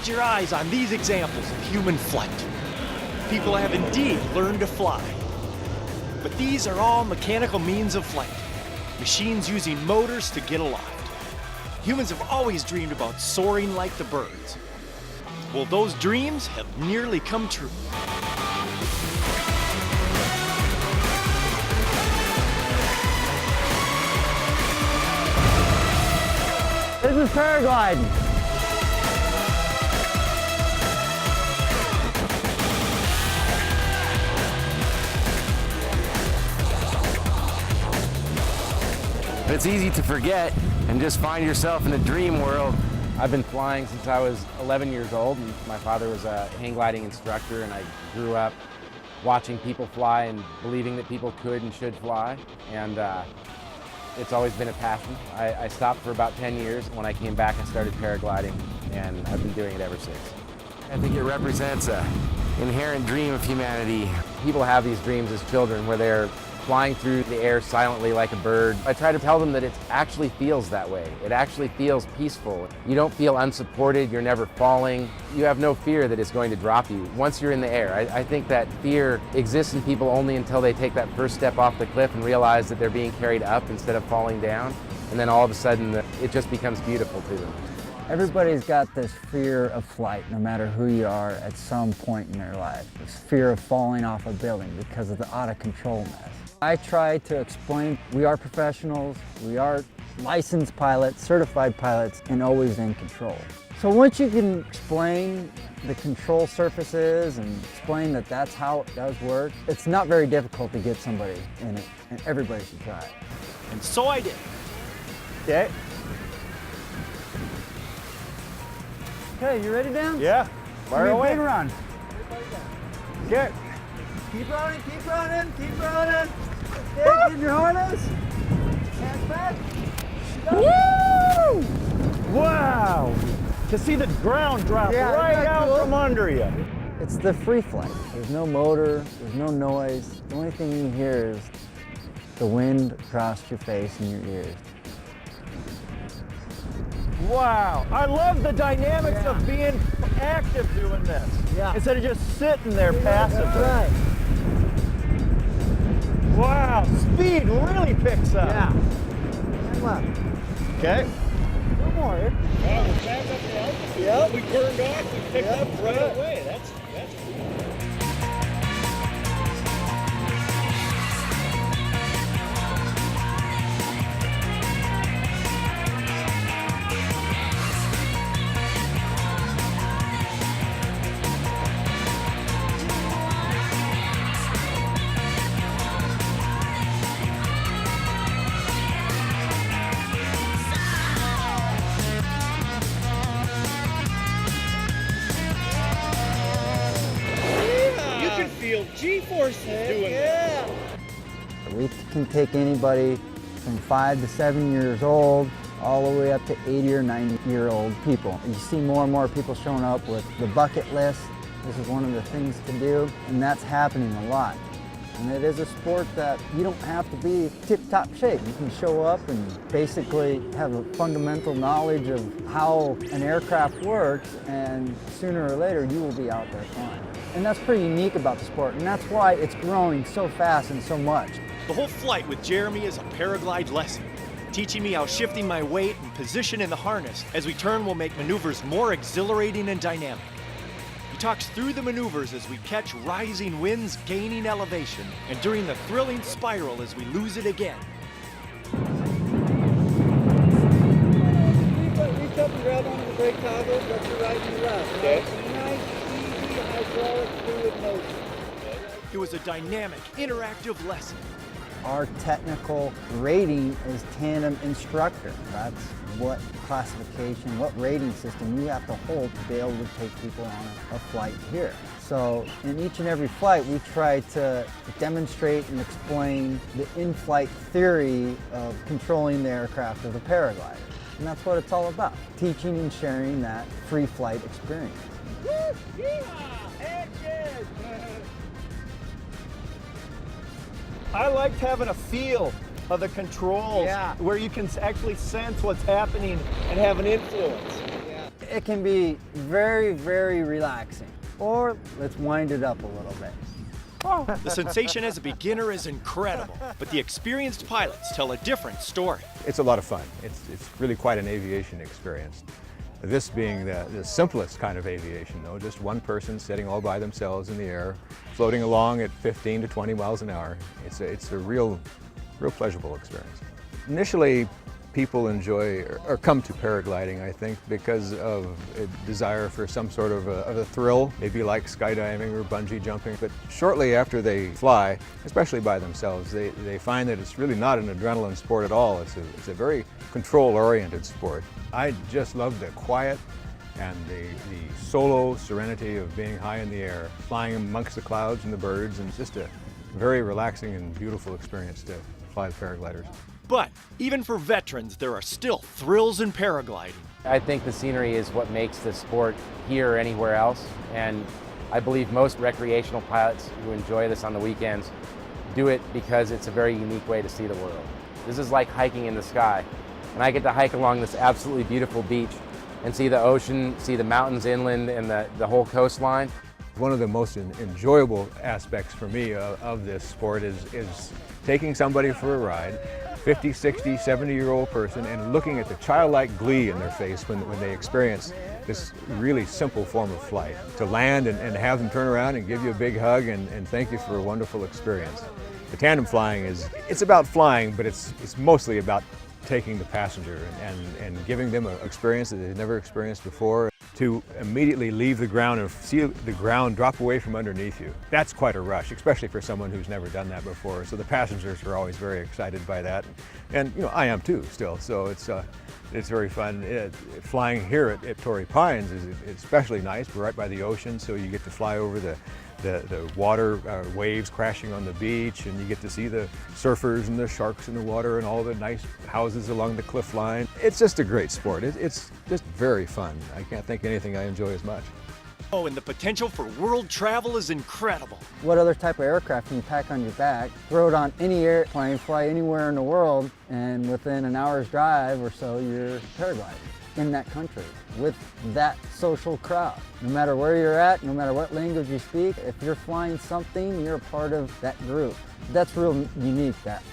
your eyes on these examples of human flight. People have indeed learned to fly. But these are all mechanical means of flight, machines using motors to get aloft. Humans have always dreamed about soaring like the birds. Well, those dreams have nearly come true. This is paragliding. It's easy to forget and just find yourself in a dream world. I've been flying since I was 11 years old, and my father was a hang gliding instructor, and I grew up watching people fly and believing that people could and should fly, and it's always been a passion. I stopped for about 10 years. When I came back, I started paragliding, and I've been doing it ever since. I think it represents an inherent dream of humanity. People have these dreams as children where they're flying through the air silently like a bird. I try to tell them that it actually feels that way. It actually feels peaceful. You don't feel unsupported, you're never falling. You have no fear that it's going to drop you once you're in the air. I think that fear exists in people only until they take that first step off the cliff and realize that they're being carried up instead of falling down. And then all of a sudden, it just becomes beautiful to them. Everybody's got this fear of flight, no matter who you are at some point in their life. This fear of falling off a building because of the out-of-control mess. I try to explain we are professionals, we are licensed pilots, certified pilots, and always in control. So once you can explain the control surfaces and explain that that's how it does work, it's not very difficult to get somebody in it, and everybody should try it. And so I did. Okay. Okay, you ready, Dan? Yeah, fire away. Big run. Okay. Keep running, keep running, keep running. Get in your harness. Hands back. Woo! Wow! To see the ground drop right out cool? from under you. It's the free flight. There's no motor, there's no noise. The only thing you hear is the wind across your face and your ears. Wow, I love the dynamics of being active doing this. Yeah. Instead of just sitting there passively. That's right. Wow, speed really picks up. Yeah. And left. Okay. No more. Wow, we're back up to altitude. Yep. We burned off, we picked up right away. That's cool. G-forces doing that. We can take anybody from 5 to 7 years old all the way up to 80 or 90-year-old people. You see more and more people showing up with the bucket list. This is one of the things to do, and that's happening a lot. And it is a sport that you don't have to be tip-top shape. You can show up and basically have a fundamental knowledge of how an aircraft works, and sooner or later you will be out there flying. And that's pretty unique about the sport, and that's why it's growing so fast and so much. The whole flight with Jeremy is a paraglide lesson, teaching me how shifting my weight and position in the harness as we turn will make maneuvers more exhilarating and dynamic. He talks through the maneuvers as we catch rising winds gaining elevation, and during the thrilling spiral as we lose it again. Reach up and grab onto the brake toggle, that's your right and your left. Okay. Nice, easy, hydraulic fluid motion. It was a dynamic, interactive lesson. Our technical rating is tandem instructor. That's what classification, what rating system you have to hold to be able to take people on a flight here. So in each and every flight, we try to demonstrate and explain the in-flight theory of controlling the aircraft of the paraglider. And that's what it's all about, teaching and sharing that free flight experience. I liked having a feel of the controls where you can actually sense what's happening and have an influence. It can be very, very relaxing. Or let's wind it up a little bit. The sensation as a beginner is incredible, but the experienced pilots tell a different story. It's a lot of fun. It's really quite an aviation experience. This being the simplest kind of aviation, though, just one person sitting all by themselves in the air, floating along at 15 to 20 miles an hour. It's a real pleasurable experience. Initially, people enjoy or come to paragliding, I think, because of a desire for some sort of a thrill, maybe like skydiving or bungee jumping. But shortly after they fly, especially by themselves, they find that it's really not an adrenaline sport at all. It's a very control-oriented sport. I just love the quiet and the solo serenity of being high in the air, flying amongst the clouds and the birds, and it's just a very relaxing and beautiful experience to fly the paragliders. But even for veterans, there are still thrills in paragliding. I think the scenery is what makes the sport here or anywhere else, and I believe most recreational pilots who enjoy this on the weekends do it because it's a very unique way to see the world. This is like hiking in the sky, and I get to hike along this absolutely beautiful beach and see the ocean, see the mountains inland and the whole coastline. One of the most enjoyable aspects for me of this sport is taking somebody for a ride, 50, 60, 70-year-old person, and looking at the childlike glee in their face when they experience this really simple form of flight. To land and have them turn around and give you a big hug and thank you for a wonderful experience. The tandem flying it's about flying, but it's mostly about taking the passenger and giving them an experience that they've never experienced before. To immediately leave the ground and see the ground drop away from underneath you. That's quite a rush, especially for someone who's never done that before. So the passengers are always very excited by that. And you know, I am too still, so it's very fun. Flying here at Torrey Pines is especially nice. We're right by the ocean, so you get to fly over the water waves crashing on the beach, and you get to see the surfers and the sharks in the water and all the nice houses along the cliff line. It's just a great sport. It's just very fun. I can't think of anything I enjoy as much. Oh, and the potential for world travel is incredible. What other type of aircraft can you pack on your back, throw it on any airplane, fly anywhere in the world, and within an hour's drive or so, you're paragliding in that country with that social crowd. No matter where you're at, no matter what language you speak, if you're flying something, you're a part of that group. That's real unique, that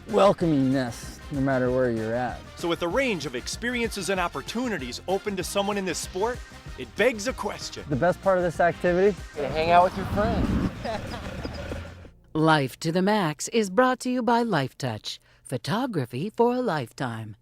welcomingness, no matter where you're at. So with a range of experiences and opportunities open to someone in this sport, it begs a question. The best part of this activity? To hang out with your friends. Life to the Max is brought to you by Life Touch, photography for a lifetime.